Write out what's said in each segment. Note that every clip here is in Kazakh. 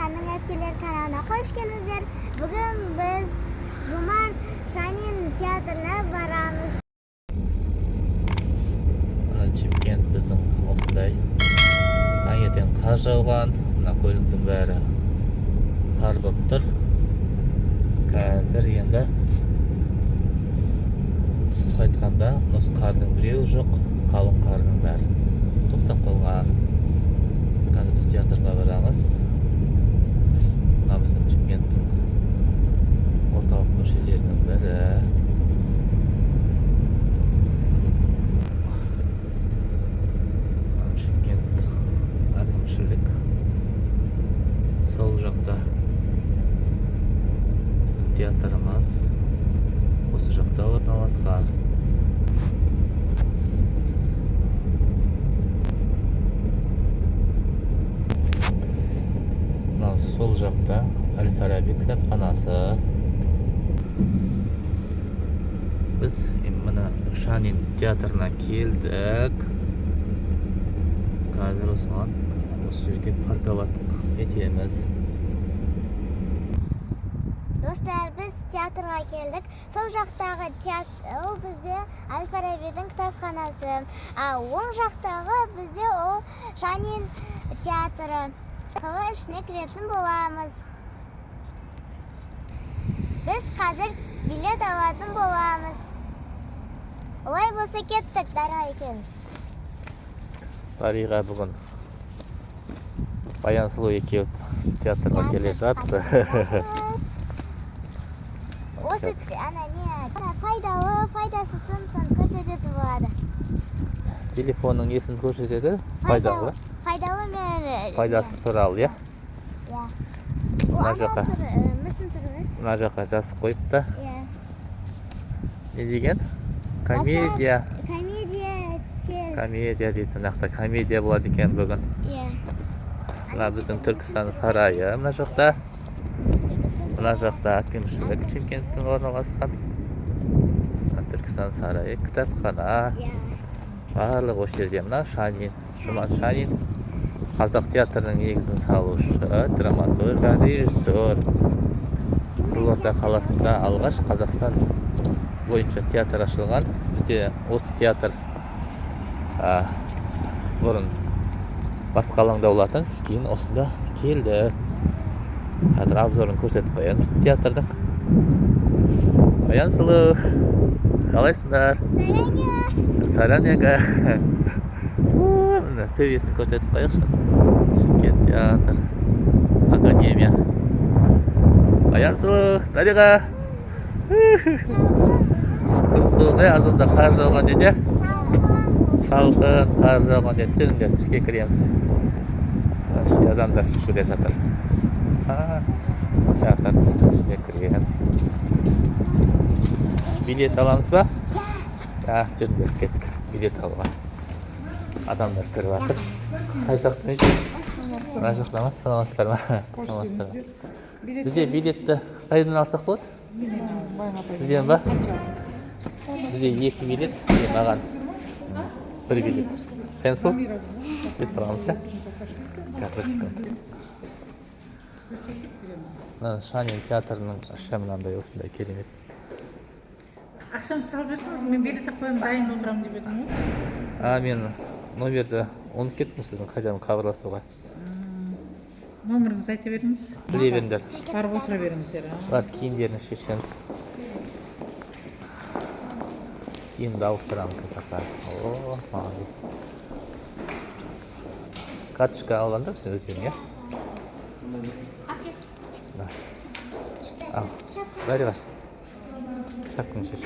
Ханның әпкелер каналына қош келдіңіздер. Бүгін біз Жомарт Шанин театрына барамыз. Чимкент біздің осындай. Таңертең қар жауған, мына көліктің бәрі қар болып тұр. Қазір енді түсті қайтқанда осы қардың біреуі жоқ, қалың қардың бәрі тоқтап қалған. Қазір біз театрға барамыз. Мына біздің Чимкенттің орталық көшелерінің бірі. Чимкент әкімшілік. Сол жақта біздің театрымыз осы жақта орналасқан. Сол жақта Әл-Фараби кітапханасы. Біз мына Шанин театрына келдік. Қазір осыған осы жерге парковать етеміз. Достар, біз театрға келдік. Сол жақтағы театр, ол бізде Әл-Фарабидің кітапханасы. Оң жақтағы бізде ол Шанин театры. Ішіне кіретін боламыз. Біз қазір билет алатын боламыз. Олай болса кеттік, Дариға екеуміз. Дариға бүгін Баян Сұлу екеуі театрға келе жатты. Осы пайдалы, пайдасысын көрсететін болады. Телефонның несін көрсетеді? Пайдалы. Пайдалы мен... Пайдасы туралы, иә? Иә. Мына жаққа. Мысын тұрғы? Мына жаққа жазып қойыпты. Не деген? Комедия. Комедия дейтін ақта. Комедия болады екен бүгін. Мына біздің Түркістан сарайы. Мына жақта. Мына жақта әкімшілік Чимкенттің орналасқан. Түркістан сарайы, кітапхана. Барлық осы жерде. Мына Шанин. Жомарт Шанин. Қазақ театрының негізін салушы, драматург, режиссер. Қызылорда қаласында алғаш Қазақстан бойынша театр ашылған. Бізде осы театр бұрын басқа алаңда болатын, кейін осында келді. Қазір обзорын көрсетіп қоямыз театрдың. Баян Сұлу, қалайсыңдар? Сараняга. Төбесін көрсетіп қояқшы. Чимкент театр, академия. Баян Сұлу, Дариға. Күн суық, азында қар жауған деді. Салқын, қар жауған деді. Жүріңдер, ішке кіреміз. Іште адамдар көре жатыр. Театрдың ішіне кіреміз. Билет аламыз ба? Жүріңдер, кеттік. Билет алуға. Адамдар кіріп жатыр. Қай жақтан екен? Мына жақта ма? Саламатсыздар ма? Саламатсыздар ма? Бізде билетті қайдан алсақ болады? Сізден ба? Бізде 2 билет, маған 1 билет. Пенсил? Билет аламыз, ja? Қазір секунд. Шанин театрының іші мынандай осындай керемет. Ақшам салып берсеңіз, мен билет қойып дайын отырамын деп едім ғой. Мен номерді ұмытып кеттім сіздің қайдан хабарласуға. Номеріңізді айта беріңіз. Біле беріңдер. Барып отыра беріңіздер. Бар киімдерін шешеміз. Киімді ауыстырамыз сақта. О, молодец. Карточка алғанда сен өздерің, иә? Ал, Дариға. Шапканы шеш.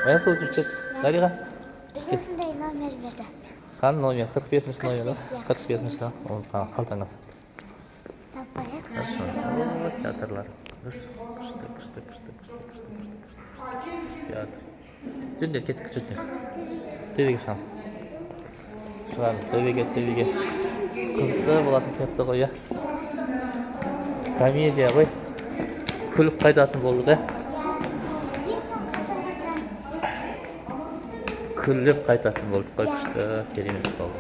Баян Сұлу жүрчет. Дариға. Осындай номер берді. Қан номер, 45-ші номер, 45-ші. Оны қалтаңа сап. Таппайық. Театрлар. Күшті. Театр. Жүрдер, кеттік жүрдер. Төбеге шамыз. Шығамыз, төбеге. Қызықты болатын сияқты ғой, иә? Комедия ғой. Күліп қайтатын болдық, иә? Күліп қайтатын болдық қой, күшті, керемет болды.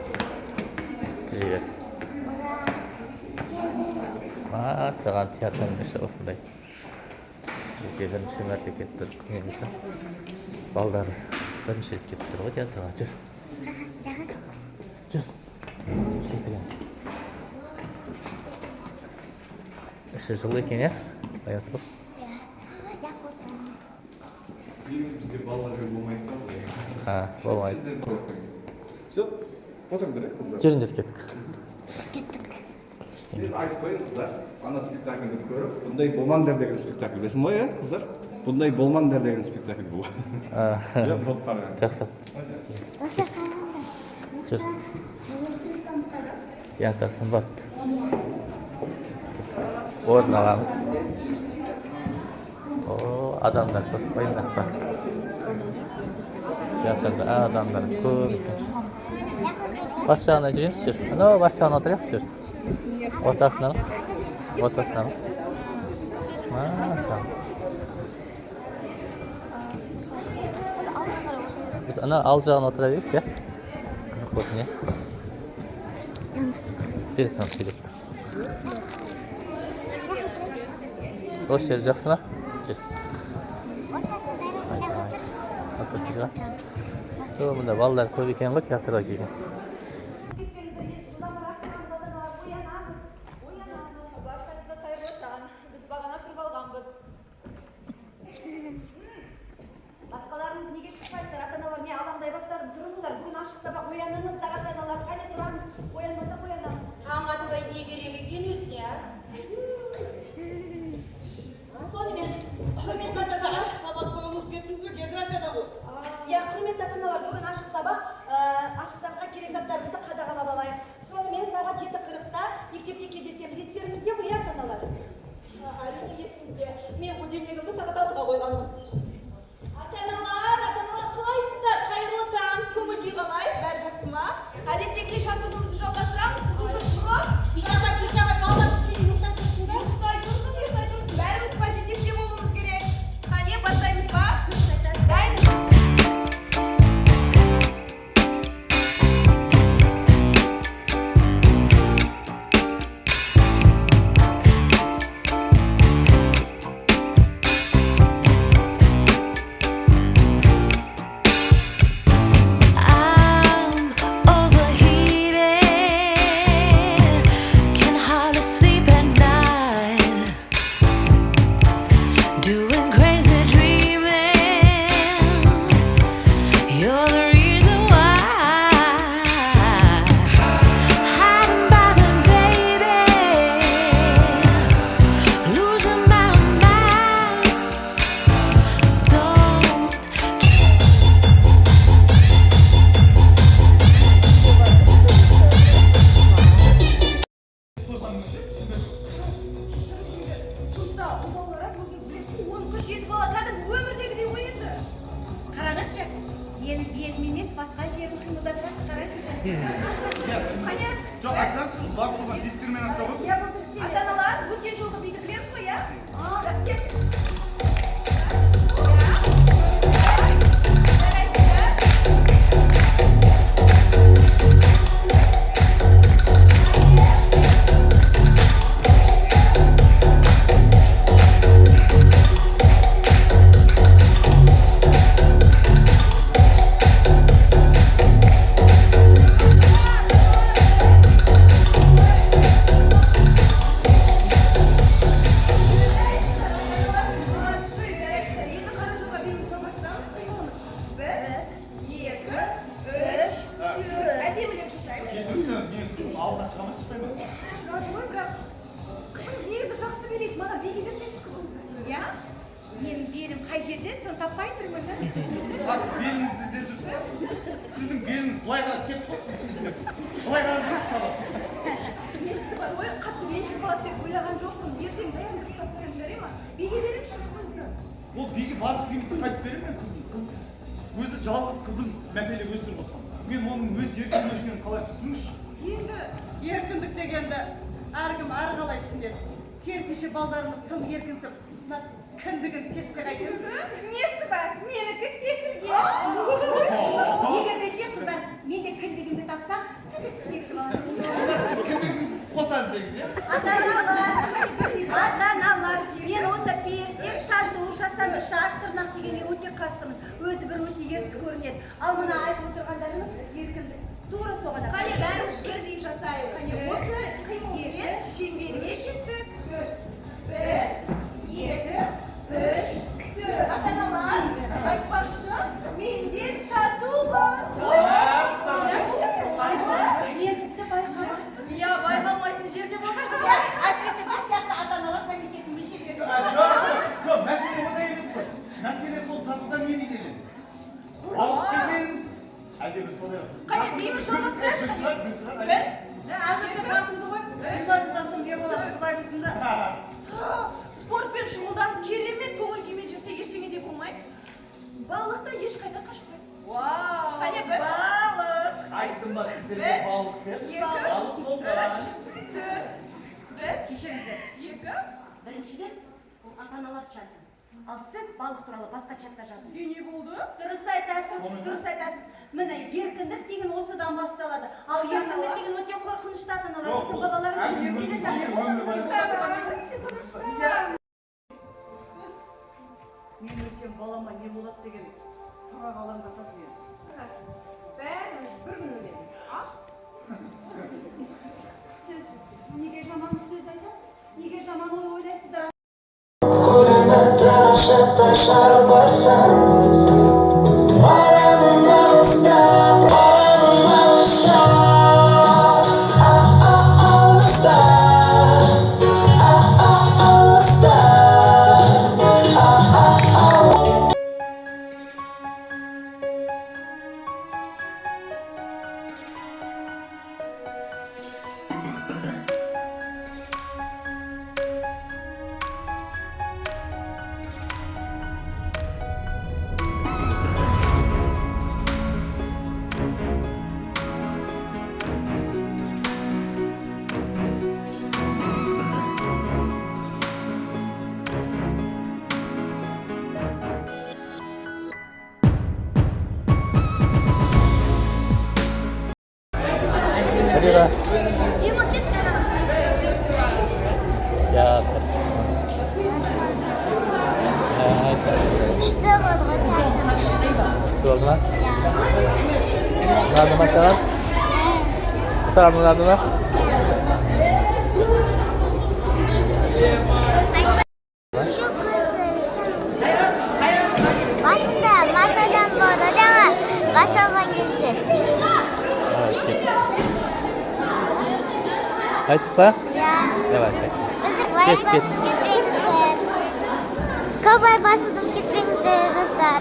Жүре бер. жасаған театрдың іші осындай. Бізге бірінші мәрте келіп тұр, немесе балдар бірінші рет келіп тұр ғой театрға. Жүр, жүр, жетіреміз. Іші жылы екен, е? Аяз ғой. Бізге балаларға болмайды да. Болмайды. Жоқ, отырыңдар, қыздар. Жүріңдер кеттік. Сіз айтып қойын, қыздар. Ана спектакльді көріп, бұндай болмаңдар деген спектакль. Білесің ғой, қыздар? Бұндай болмаңдар деген спектакль бұл. Жақсы. Жүр. Театр сымбат. Орын аламыз. Адамдар көп, ойындақ бар. Театрда адамдар көп екен. Бас жағына жүреміз, жүр. Бас жағына отырайық, жүр. Ортасына. Маса. Біз ал жағына отыра берейік, е? Қызық болсын, е? Бересің, сөйлеп. Осы жер жақсы ма? Жүр. Мұнда балалар көп екен ғой театрға келген. Біз бағана тұрып алғанбыз. Басқаларымыз неге шықпайсыздар? Ата-аналар мен алаңдай бастадым. Тұрыңыздар, бүгін ашық сабақ ояныңыздар, ата-аналар. Қане тұрамыз, оянбаса оянамыз. Таң атпай не керек екен өзіне, а? Сонымен, құрметті ата-аналар, ашық сабаққа ұмытып кеттіңіз бе? Географияда ғой. Иә, құрметті ата-аналар, бүгін ашық сабаққа керек заттарымызды қадағалап алайық. Сонымен сағат 7:40-та мектепте кездесеміз. Естеріңізде ғой, ата-аналар? Әрине есімізде. Мен будильнигімді сағат 6-ға қойғанмын. Ата-аналар, қалайсыздар? Қайырлы таң. Көңіл-күй қалай? Бәрі жақсы ма? Әдеттегідей жаттығуымызды жалғастырамыз. Балалар кішкене ұйықтай тұрсыңдар. Ұйықтай тұрсын. Бәріміз позитивте болуымыз керек. Қане, бастаймыз ба? Дайын. Жоқ, айтсаңшы, бар болған дискриминация ғой. Ата-аналар, өткен жолғы бейдікілеріз ғой, я? Сіздің беліңіз былай қарап кетіп қойсыз. Былай қарап жүрсіз табақ. Мен сізді бар, ой, қатты меншік болады деп ойлаған жоқпын. Ертең бәрін қыстап берем, жарай ма? Биге беріңізші қызыңызды. Ол биге барғысы келмесе қайтып беремін мен қызым. Қыз өзі жалғыз қызым мәпелеп өсіріп отқан. Мен оның өз еркін өскенін қалай түсініңізші? Енді еркіндік дегенді әркім әрқалай түсінеді. Керісінше балдарымыз тым еркінсіп, мына кіндігін тесте қайтеміз. Несі бар? Менікі тесілген. Егер де ше қыздар, мен де кіндігімді тапсам, жігітті тесіп аламын. Кіндігіңіз қоса іздеңіз, иә? Ата-аналар, тегерісі көрінеді. Ал мына айтып отырғандарымыз еркіндік. Тура соған. Қане бәріміз бірдей жасайық. Қане осы қимылмен шеңберге кеттік. 1, 2, 3, 4. Ата-аналар, айтпақшы, менден тату бар. Иә, байқалмайтын жерде болған. Әсіресе біз сияқты ата-аналар комитетінің мүшелері. Жоқ, мәселе ода емес қой. Мәселе сол татудан не бейнелі? Алып келген... Әлде біз солай yapalım. Қане бейімі жалғастырайықшы. Әзірше қатымды ғой. Үмбатыдан соң не болады? Құдай білсін да. Спортпен шұғылданып керемет көңіл күймен жүрсе ештеңе де болмайды. Балық та ешқайда қашпайды. Вау! Қане бір. Балық! Айттым ба сіздерге балық деп? Балық болды. 3, 4, 1. Кешіріңіздер. 2. Біріншіден, ол ата-аналар чаты. Ал сіз балық туралы басқа чатта жазыңыз. Не болды? Дұрыс айтасыз, дұрыс айтасыз. Міне, еркіндік деген осыдан басталады. Ал еркіндік деген өте қорқынышты ата-аналар. Біздің балаларымыз келе жатыр. Мен өлсем балама не болады деген сұрақ алаңдатасың енді. Бәріміз бір күн өлеміз. Сіз неге жаман сөз айтасыз? Неге жаман ой ойлайсыздар? 어디가? 야, Что вот хотят? что было? Надо масалат? Сразу надо мı? Şu kızı. Basında masadan burada ama masaya gitti. Айтып па? Ya. Давай. Bizi Git, git. basıp gitmeyizler. Kovay basıp gitmeyizler dostlar.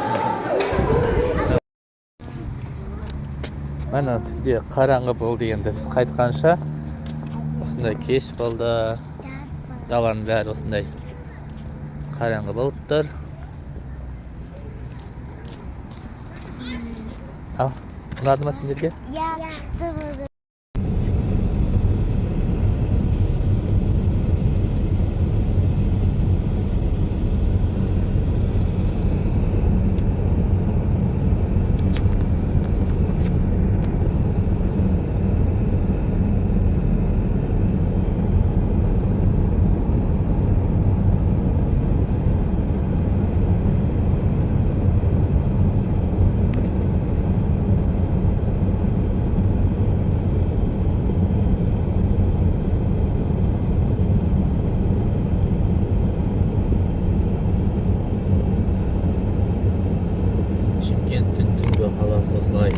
Mana түнде қараңғы болды енді біз қайтқанша осындай кеш болды. Даланың бәрі осындай қараңғы болып тұр. Ал, ұнады ма сендерге? Ya. Что было? Шымкенттің түнгі қаласы осылай.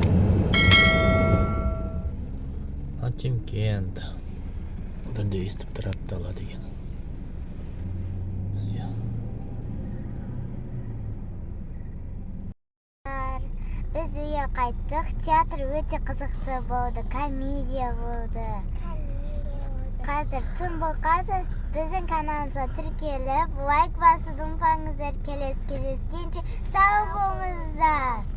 Шымкент. Түнде естіп тұрады дала деген. Biz uyga qaytdik. Teatr o'ta qiziqli bo'ldi. Komediya bo'ldi. Hozir tun bo'ldi. Bizning kanalimizga tirkilib, like bosib, unutmangizlar. Kelesi sog' bo'linglar.